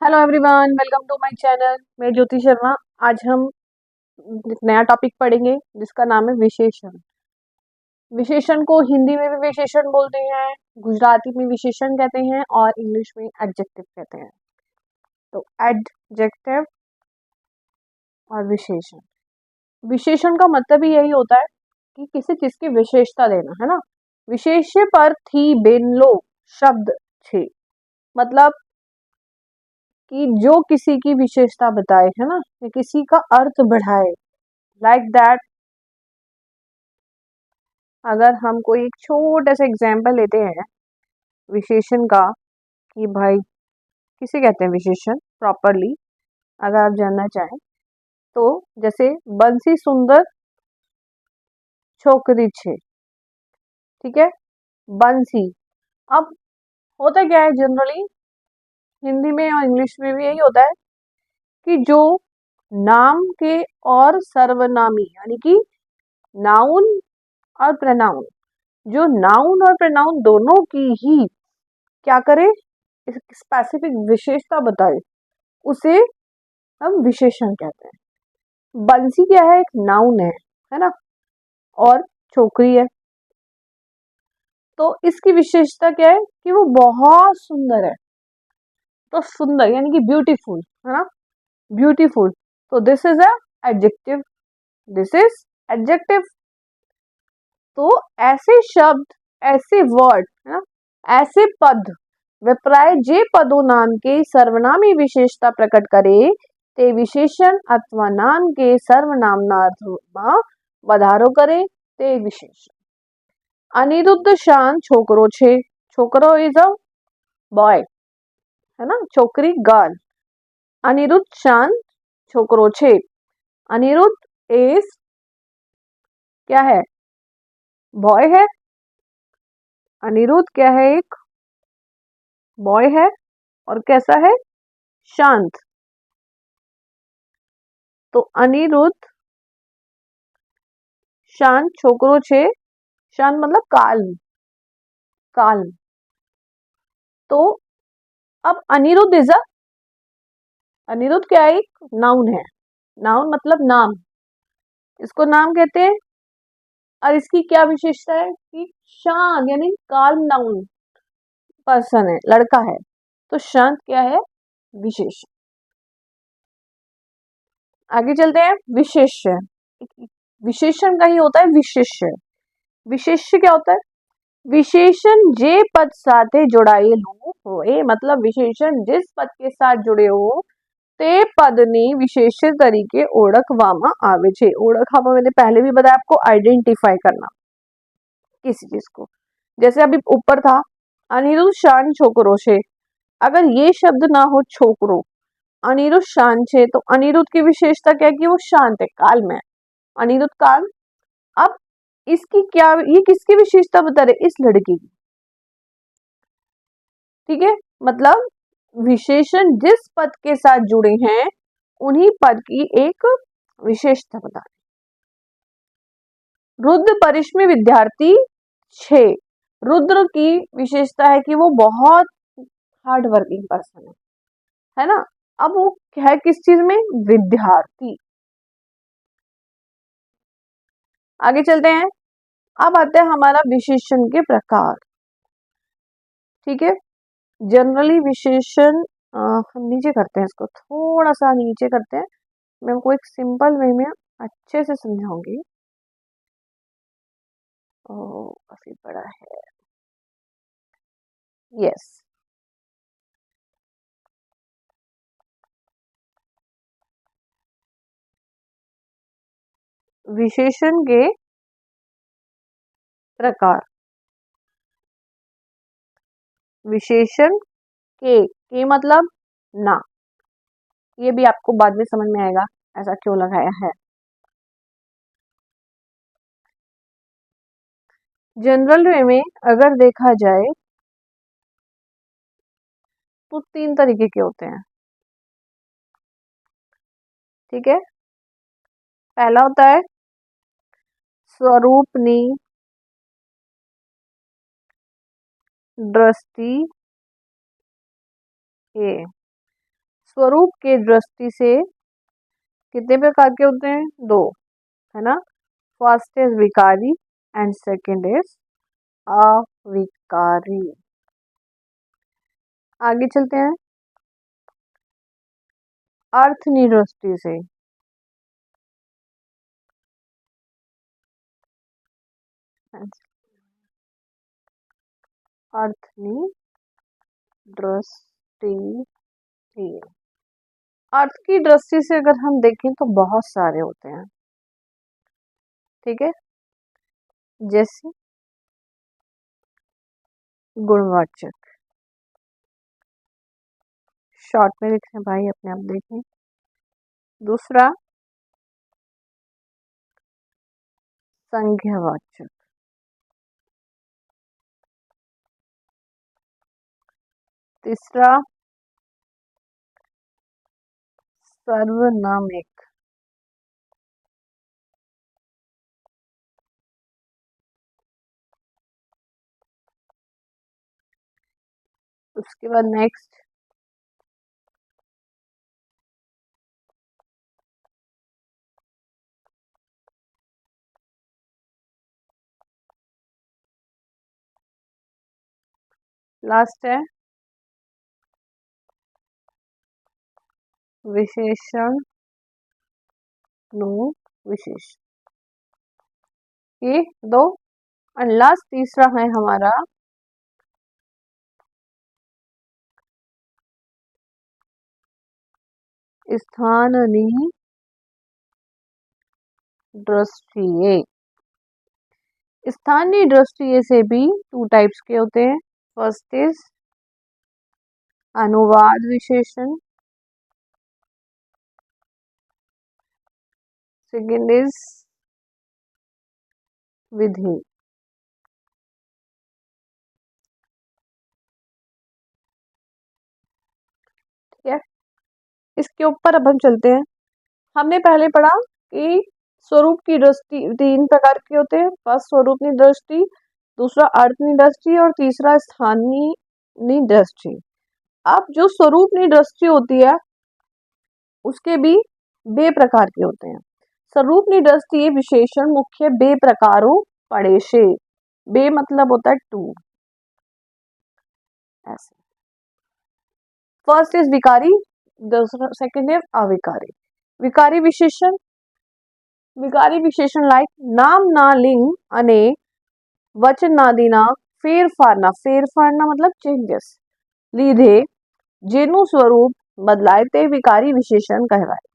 Hello everyone, welcome to my channel. मैं ज्योति शर्मा। आज हम एक नया टॉपिक पढ़ेंगे जिसका नाम है विशेषण। विशेषण को हिंदी में भी विशेषण बोलते हैं, गुजराती में विशेषण कहते हैं और इंग्लिश में एडजेक्टिव कहते हैं। तो एडजेक्टिव और विशेषण। विशेषण का मतलब ही यही होता है कि किसी चीज की विशेषता देना, है ना। विशेष पर थी बेनलो शब्द छे, मतलब कि जो किसी की विशेषता बताए, है ना, या किसी का अर्थ बढ़ाए। लाइक दैट, अगर हम कोई एक छोटा सा एग्जाम्पल लेते हैं विशेषण का, कि भाई किसे कहते हैं विशेषण प्रॉपरली, अगर आप जानना चाहें तो जैसे बंसी सुंदर छोकरी छे। ठीक है, बंसी। अब होता क्या है, जनरली हिंदी में और इंग्लिश में भी यही होता है कि जो नाम के और सर्वनामी, यानी कि नाउन और प्रनाउन, जो नाउन और प्रनाउन दोनों की ही क्या करे, स्पेसिफिक विशेषता बताए, उसे हम विशेषण कहते हैं। बंसी क्या है, एक नाउन है ना, और छोकरी है, तो इसकी विशेषता क्या है कि वो बहुत सुंदर है। तो सुंदर यानी कि ब्यूटीफुल, है ना, ब्यूटीफुल। तो this is a adjective, this is adjective. तो ऐसे शब्द, ऐसे वर्ड, है ना, ऐसे पद विप्राय जे पदों नाम के सर्वनामी विशेषता प्रकट करे ते विशेषण अथवा नाम के सर्वनामनार्थમાં વધારો करे ते विशेषण। अनिरुद्ध शान छोकरो छे, छोकरो इज अ बॉय, है ना, छोकरी गर्ल। अनिरुद्ध शान छोकरो छे, अनिरुद्ध इज क्या है, बॉय है। अनिरुद्ध क्या है, एक बॉय है और कैसा है, शांत। तो अनिरुद्ध शांत छोकरो छे, शांत मतलब काल्म, काल्म। तो अब अनिरुद्ध इज अ, अनिरुद्ध क्या है, एक नाउन है। नाउन मतलब नाम, इसको नाम कहते हैं। और इसकी क्या विशेषता है कि शांत यानी काल्म नाउन पर्सन है, लड़का है, तो शांत क्या है, विशेष। आगे चलते हैं, विशेष्य। विशेषण का ही होता है विशेष्य। विशेष्य क्या होता है, विशेषण जे पद साथे जोड़ाયેલું હોય, मतलब विशेषण जिस पद के साथ जुड़े हो તે પદની વિશેષ્ય તરીકે ઓળખવામાં આવે છે। ઓળખવામાં मैंने पहले भी बताया आपको, आइडेंटिफाई करना किसी चीज को। जैसे अभी ऊपर था, अनिरुद्ध शान छोकरो छे, अगर ये शब्द ना हो छोकरो, अनिरुद्ध शान छे, तो अनिरुद्ध की विशेषता क्या है कि वो शांत है, काल्म है, अनिरुद्ध काल्म। अब इसकी क्या, ये किसकी विशेषता बता रहे, इस लड़की की। ठीक है, मतलब विशेषण जिस पद के साथ जुड़े हैं उन्हीं पद की एक विशेषता बता रहे। रुद्र परिश्रमी विद्यार्थी छे, रुद्र की विशेषता है कि वो बहुत हार्ड वर्किंग पर्सन है ना। अब वो है किस चीज में, विद्यार्थी। आगे चलते हैं, अब आते हैं हमारा विशेषण के प्रकार। ठीक है, जनरली विशेषण हम नीचे करते हैं, इसको थोड़ा सा नीचे करते हैं। मैं आपको एक सिंपल वे में अच्छे से समझाऊंगी। काफी बड़ा है, यस। विशेषण के प्रकार। विशेषण के मतलब ना, ये भी आपको बाद में समझ में आएगा ऐसा क्यों लगाया है। जनरल वे में अगर देखा जाए तो तीन तरीके के होते हैं। ठीक है, पहला होता है स्वरूपनी दृष्टि ए, स्वरूप के दृष्टि से कितने प्रकार के होते हैं? 2, है ना। फर्स्ट इज विकारी एंड सेकंड इज अविकारी। आगे चलते हैं। अर्थनी दृष्टि से अर्थनी दृष्टि से, अर्थ की दृष्टि से अगर हम देखें तो बहुत सारे होते हैं, ठीक है। जैसे गुणवाचक, शॉर्ट में लिख रहे हैं भाई, अपने आप देखें। दूसरा संज्ञावाचक, तीसरा सर्वनामिक, उसके बाद नेक्स्ट लास्ट है विशेषण नु विशेष। ये 2 और लास्ट तीसरा है हमारा स्थानीय दृष्टिये। स्थानीय दृष्टिये से भी 2 टाइप्स के होते हैं। फर्स्ट इज अनुवाद विशेषण, सेकंड इज विधि। ठीक है, इसके ऊपर अब हम चलते हैं। हमने पहले पढ़ा कि स्वरूप की दृष्टि 3 प्रकार के होते हैं। फर्स्ट स्वरूपनी दृष्टि, दूसरा अर्थनी दृष्टि और तीसरा स्थानीय दृष्टि। अब जो स्वरूपनी दृष्टि होती है उसके भी 2 प्रकार के होते हैं। स्वरूपनी दृष्टि विशेषण मुख्य 2 प्रकारों पड़े से। 2 मतलब होता है 2, ऐसे। फर्स्ट इज विकारी, दूसरा सेकंड इज अविकारी। विकारी विशेषण, विकारी विशेषण लाइक नाम ना लिंग अने वचनादिना फेरफारना, फेरफारना मतलब चेंजेस लीधे जेनु स्वरूप बदलाए ते विकारी विशेषण कहवाए।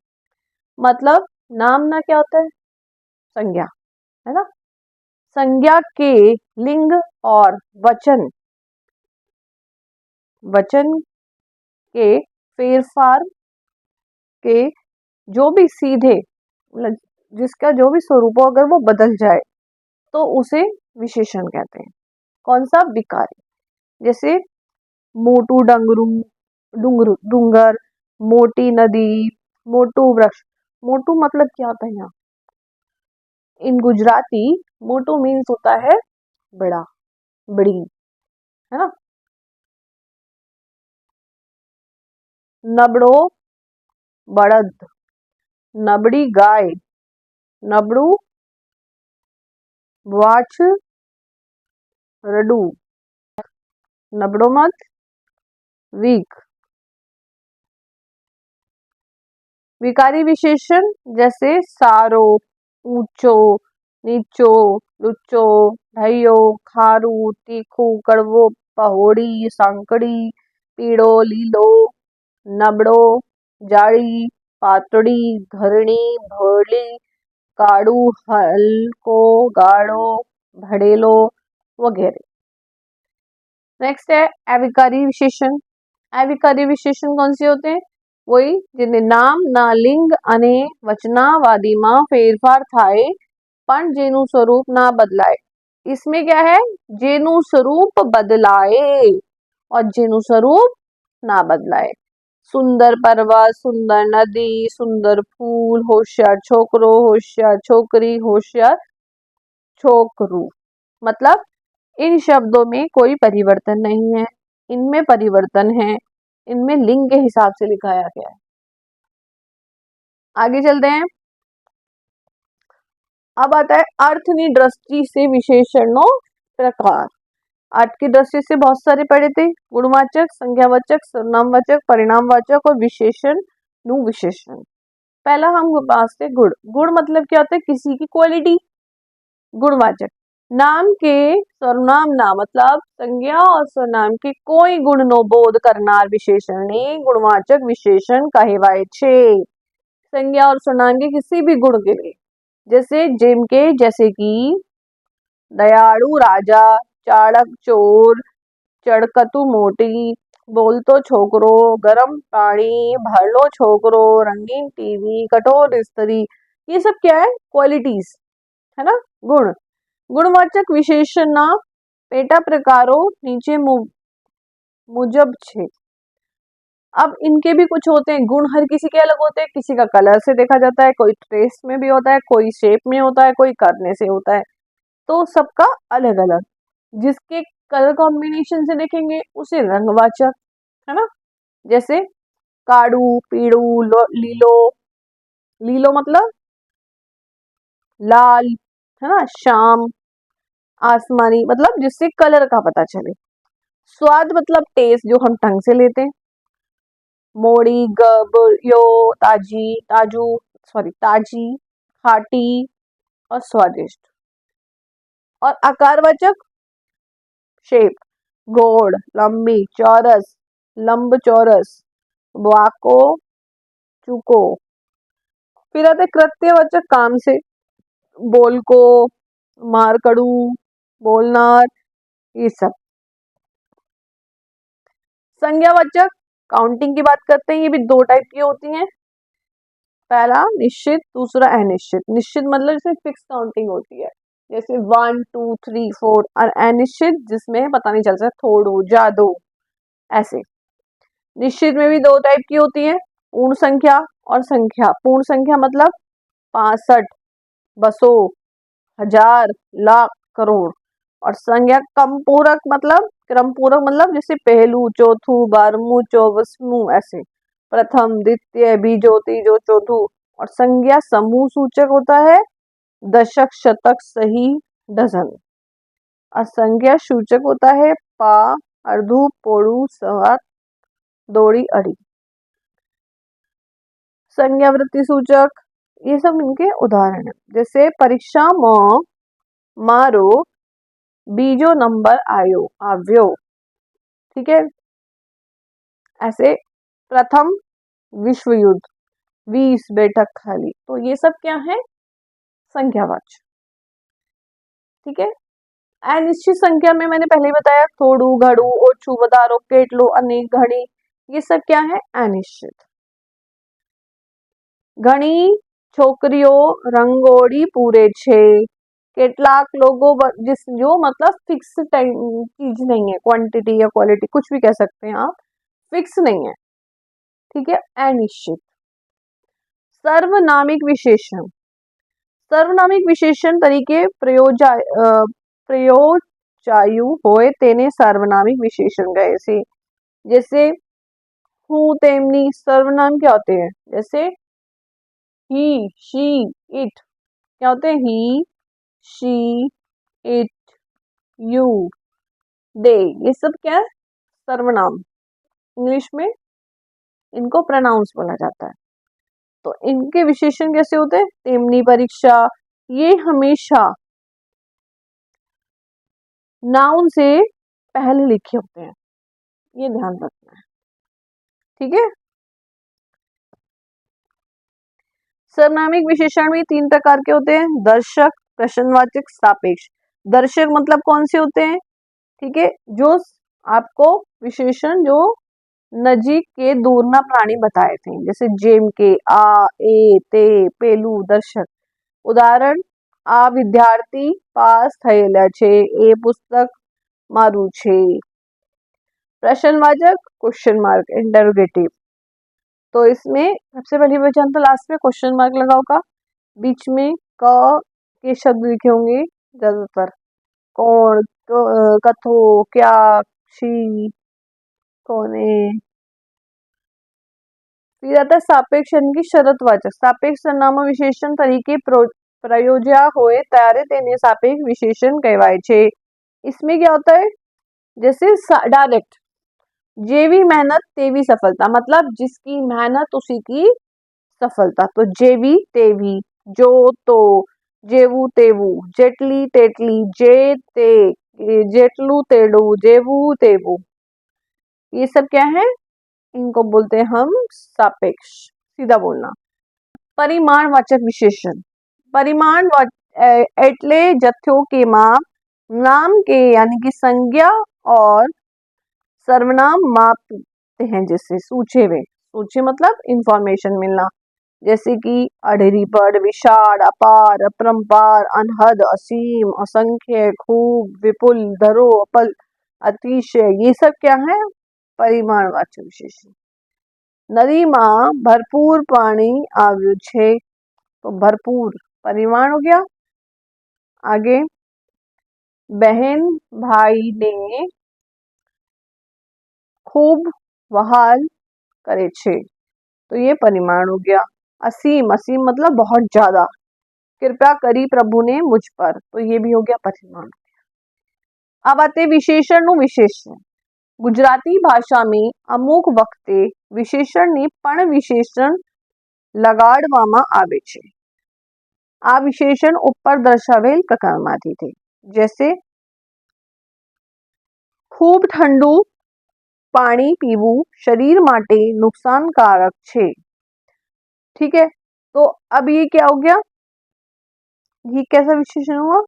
मतलब नाम ना क्या होता है? संज्ञा, है ना। संज्ञा के लिंग और वचन, वचन के फेरफार के जो भी सीधे, जिसका जो भी स्वरूप हो अगर वो बदल जाए तो उसे विशेषण कहते हैं। कौन सा? विकारी। जैसे मोटू डंगरू, डूंगर, मोटी नदी, मोटू वृक्ष। मोटू मतलब क्या होता है? यहाँ इन गुजराती मोटू मीन्स होता है बड़ा, बड़ी, है ना। नबड़ो बड़द, नबड़ी गाय, नबड़ू वाच रडू, नबड़ो मत वीक। विकारी विशेषण जैसे सारो, ऊंचो, नीचो, लुच्चो, ढाइयो, खारू, तीखू, कड़वो, पहोड़ी, सांकड़ी, पीड़ो, लीलो, नबड़ो, जाड़ी, पातड़ी, घरणी, भोली, काड़ू, हल्को, गाढ़ो, भड़ेलो वगैरह। नेक्स्ट है अविकारी विशेषण। अविकारी विशेषण कौन से होते हैं? वही जिन्हें नाम ना लिंग अने वचनावादीમાં ફેરફાર થાય પણ જેનું स्वरूप ना बदलाए। इसमें क्या है? જેનું स्वरूप बदलाए और જેનું स्वरूप ना बदलाए। सुंदर पर्वत, सुंदर नदी, सुंदर फूल, होशियार छोकरो, होशियार छोकरी, होशियार छोकरू। मतलब इन शब्दों में कोई परिवर्तन नहीं है, इनमें परिवर्तन है। इनमें लिंग के हिसाब से लिखाया गया है। आगे चलते हैं। अब आता है अर्थ की दृष्टि से विशेषणों प्रकार। अर्थ की दृष्टि से बहुत सारे पढ़े थे, गुणवाचक, संज्ञावाचक, सर्वनामवाचक, परिणामवाचक और विशेषण, नु विशेषण। पहला हम वास्ते गुण। गुण मतलब क्या होता है? किसी की क्वालिटी। गुणवाचक, नाम के सर्वनाम ना मतलब संज्ञा और सर्वनाम के कोई गुण नो बोध करनार विशेषण ने गुणवाचक विशेषण कहेवाय छे। संज्ञा और सर्वनाम के किसी भी गुण के लिए, जैसे जेम के, जैसे कि दयालु राजा, चाणक चोर, चड़कतु मोटी, बोलतो छोकरो, गरम पानी, भरलो छोकरो, रंगीन टीवी, कठोर स्त्री, ये सब क्या है? क्वालिटीज है ना, गुण। गुणवाचक विशेषण ना पेटा प्रकारो नीचे मुजब छे। अब इनके भी कुछ होते हैं गुण, हर किसी के अलग होते हैं। किसी का कलर से देखा जाता है, कोई टेस्ट में भी होता है, कोई शेप में होता है, कोई करने से होता है, तो सबका अलग अलग। जिसके कलर कॉम्बिनेशन से देखेंगे उसे रंगवाचक, है ना, जैसे काड़ू, पीड़ू, लीलो। लीलो मतलब लाल, है ना, शाम, आसमानी मतलब जिससे कलर का पता चले। स्वाद मतलब टेस्ट, जो हम टंग से लेते हैं। मोड़ी, गब, यो, ताजी, ताजू, सॉरी ताजी, खाटी और स्वादिष्ट। और आकारवाचक शेप, गोल, लंबी, चौरस, लंब चौरस, वाको, चुको। फिर आते कृत्यवाचक काम से, बोलको, मारकड़ू, बोलनार, ये सब। संज्ञावाचक काउंटिंग की बात करते हैं, ये भी दो टाइप की होती हैं। पहला निश्चित, दूसरा अनिश्चित। निश्चित मतलब इसमें फिक्स काउंटिंग होती है, जैसे 1 2 3 4। और अनिश्चित जिसमें पता नहीं चल सकता, थोड़ो, जादू, ऐसे। निश्चित में भी दो टाइप की होती है, पूर्ण संख्या और संख्या। पूर्ण संख्या मतलब 65, 200, 1000, लाख, करोड़। और संज्ञा कम पूरक मतलब, क्रम पूरक मतलब जैसे पहलू, चौथू, बारहवीं, चौबीसवीं, ऐसे। प्रथम, द्वितीय, बीजो, तीजो, चौथू। और संज्ञा समूह सूचक होता है, दशक, शतक, सही, डजन। और संज्ञा सूचक होता है पा, अर्धु, पोड़ू, सवा, दौड़ी, अड़ी। संज्ञा वृत्ति सूचक, ये सब इनके उदाहरण है। जैसे परीक्षा में मारो, बीजो नंबर आयो, आव्यो। ठीक है, ऐसे। प्रथम विश्व युद्ध, 20 बैठक खाली। तो ये सब क्या है? संख्यावाचक। ठीक है। अनिश्चित संख्या में मैंने पहले ही बताया, थोड़ू, घड़ू, ओछू, बदारो, केटलो, अनेक, घड़ी, ये सब क्या है? अनिश्चित। घनी छोकरियो रंगोड़ी पूरे छे, केटलाक लोगों, जिस जो मतलब फिक्स टाइम चीज नहीं है, क्वांटिटी या क्वालिटी कुछ भी कह सकते हैं आप, फिक्स नहीं है। ठीक है, अनिश्चित। सर्वनामिक विशेषण। सर्वनामिक विशेषण तरीके प्रयोजायु होए तेने सार्वनामिक विशेषण गए से। जैसे हूँ, तेमनी। सर्वनाम क्या होते हैं? जैसे ही, शी, इट, क्या होते हैं? ही, शी, इट, यू, दे, ये सब क्या है? सर्वनाम। इंग्लिश में इनको प्रोनाउंस बोला जाता है। तो इनके विशेषण कैसे होते हैं? तेमनी, परीक्षा, ये हमेशा नाउन से पहले लिखे होते हैं, ये ध्यान रखना है। ठीक है। सर्वनामिक विशेषण भी 3 प्रकार के होते हैं, दर्शक, प्रश्नवाचक, सापेक्ष। दर्शक मतलब कौन से होते हैं? ठीक है, जो आपको विशेषण जो नजीक के दूरना प्राणी बताए थे, जैसे जेम के, आ, ए, ते, पेलू, दर्शक। उदाहरण, आ विद्यार्थी पास थयेला छे, ए पुस्तक मारू छे। प्रश्नवाचक, क्वेश्चन मार्क, इंटरोगेटिव। तो इसमें सबसे पहली वचन तो लास्ट में क्वेश्चन मार्क लगाओ का, बीच में क के शब्द लिखे होंगे ज्यादातर। कौन, कथो, क्या, शी, कौने, फिर आता है सापेक्ष यानी कि शरतवाचक। सापेक्ष सर्वनाम विशेषण तरीके प्रयोज्या होए ત્યારે તેને सापेक्ष विशेषण कहवाय छे। इसमें क्या होता है, जैसे डायरेक्ट जेवी मेहनत तेवी सफलता, मतलब जिसकी मेहनत उसी की सफलता। तो जेवी तेवी, जो तो, जेवू तेवू, जेटली तेटली, जे ते, जेटलू तेडू, जेवू तेवू, ये सब क्या है, इनको बोलते हैं हम सापेक्ष। सीधा बोलना। परिमाणवाचक विशेषण। परिमाण एटले जथ्यों के माप, नाम के यानी कि संज्ञा और सर्वनाम मापते हैं। जैसे सूचे में, सूचे मतलब इंफॉर्मेशन मिलना, जैसे कि अढेरी पड़, विशाल, अपार, अपरंपार, अनहद, असीम, असंख्य, खूब, विपुल, धरो, अपल, अतिशय, ये सब क्या है, परिमाणवाचक विशेषण। नदीमां भरपूर पानी आव्यु छे, तो भरपूर परिमाण हो गया। आगे, बहन भाई ने खूब वहाल करे छे, तो ये परिमाण हो गया। असीम, असीम मतलब बहुत ज्यादा। कृपा करी प्रभु ने मुझ पर, तो ये भी हो गया परिमाण। अब आते विशेषण नु विशेषण। गुजराती भाषा में अमुक वखते विशेषण ने पण विशेषण लगाडवामां आवे छे। आ विशेषण ऊपर दर्शावेल प्रकारमांथी थे। जैसे खूब ठंडू पानी पीवू शरीर माटे नुकसानकारक छे। ठीक है, तो अब ये क्या हो गया, ये कैसा विशेषण हुआ,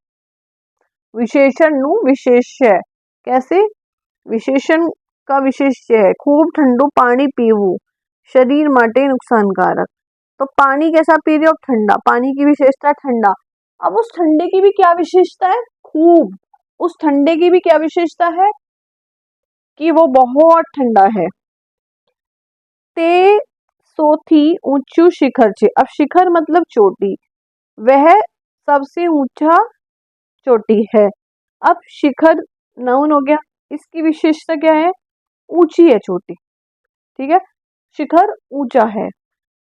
विशेषण नु विशेष्य। कैसे, विशेषण का विशेष्य है, खूब ठंडू पानी पीवू शरीर माटे नुकसानकारक। तो पानी कैसा पी रहे हो, ठंडा, पानी की विशेषता ठंडा। अब उस ठंडे की भी क्या विशेषता है, खूब, उस ठंडे की भी क्या विशेषता है कि वो बहुत ठंडा है। ते सोथी ऊंचू शिखर छे, अब शिखर मतलब चोटी, वह सबसे ऊंचा चोटी है। अब शिखर नाउन हो गया, इसकी विशेषता क्या है, ऊंची है चोटी। ठीक है, शिखर ऊंचा है।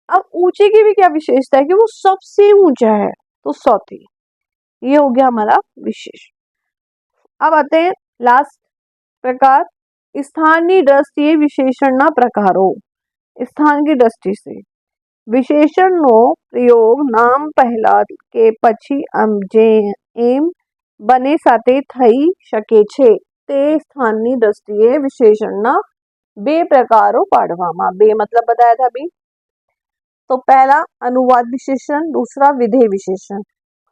अब ऊंचे की भी क्या विशेषता है कि वो सबसे ऊंचा है, तो सौथी, ये हो गया हमारा विशेष। अब आते हैं लास्ट प्रकार, स्थानीय दृष्टि विशेषण ना प्रकारो। स्थान की दृष्टि से विशेषण नो प्रयोग नाम पहला के પછી એમ बने साथे थई शके छे। ते स्थाननी दृष्टिए विशेषणना बे प्रकारो पाडवामां। बे मतलब बताया था अभी। तो पहला अनुवाद विशेषण, दूसरा विधेय विशेषण।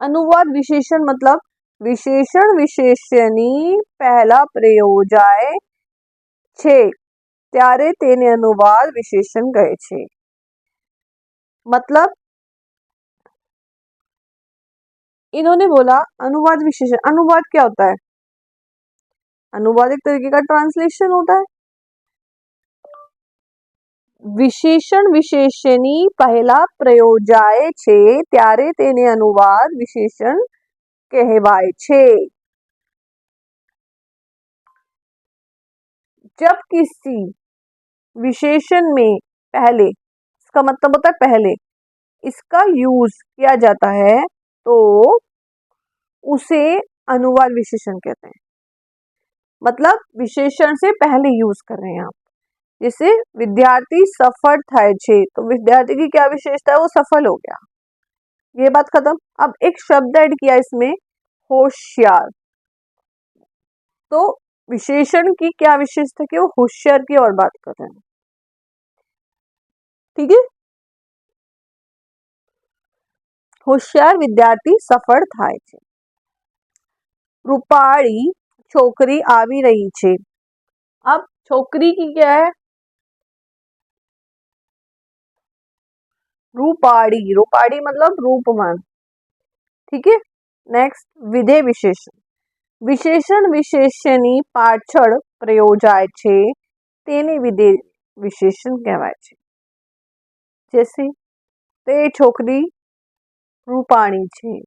अनुवाद विशेषण मतलब विशेषण विशेष्यनी पहला प्रयोजाय छे त्यारे तेने अनुवाद विशेषण कहे छे। मतलब इन्होंने बोला अनुवाद विशेषण, अनुवाद क्या होता है, अनुवाद एक तरीके का ट्रांसलेशन होता है। विशेषण विशेषणी पहला प्रयोजाय छे त्यारे तेने अनुवाद विशेषण कहवाय छे। जब किसी विशेषण में पहले, इसका मतलब होता है पहले, इसका यूज किया जाता है तो उसे अनुवाद विशेषण कहते हैं। मतलब विशेषण से पहले यूज कर रहे हैं आप। जैसे विद्यार्थी सफल थाय छे, तो विद्यार्थी की क्या विशेषता है, वो सफल हो गया, ये बात खत्म। अब एक शब्द ऐड किया इसमें, होशियार, तो विशेषण की क्या विशेषता कि वो होशियार की और बात कर रहे हैं। ठीक है, होशियार विद्यार्थी सफल थाय छे। रूपाળી छोकरी आवी रही छे। अब छोकरी की क्या है, रूपाળી, रूपाળી मतलब रूपवान। ठीक है, नेक्स्ट विधेय विशेषण। विशेषण विशेष्यनी पाछळ प्रयोजाय छे तेने विधेय विशेषण कहवाय छे। जैसे ते छोकरी रूपाणी छे।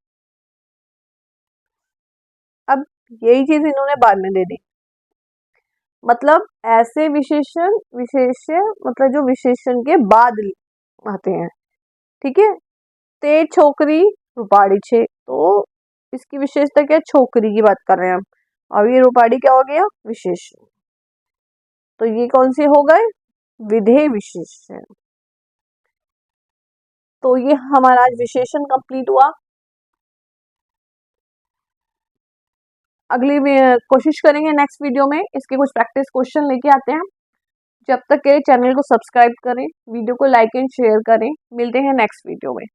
अब यही चीज इन्होंने बाद में दे दी। मतलब ऐसे विशेषण विशेष्य मतलब जो विशेषण के बाद आते हैं। ठीक है, ते छोकरी रूपाड़ी छे, तो इसकी विशेषता क्या है? छोकरी की बात कर रहे हैं हम। अब ये रूपाड़ी क्या हो गया? विशेषण। तो ये कौन से हो गए? विधेय विशेषण। तो ये हमारा आज विशेषण कंप्लीट हुआ। अगली कोशिश करेंगे नेक्स्ट वीडियो में इसके कुछ प्रैक्टिस क्वेश्चन लेके आते हैं। जब तक के चैनल को सब्सक्राइब करें, वीडियो को लाइक एंड शेयर करें। मिलते हैं नेक्स्ट वीडियो में।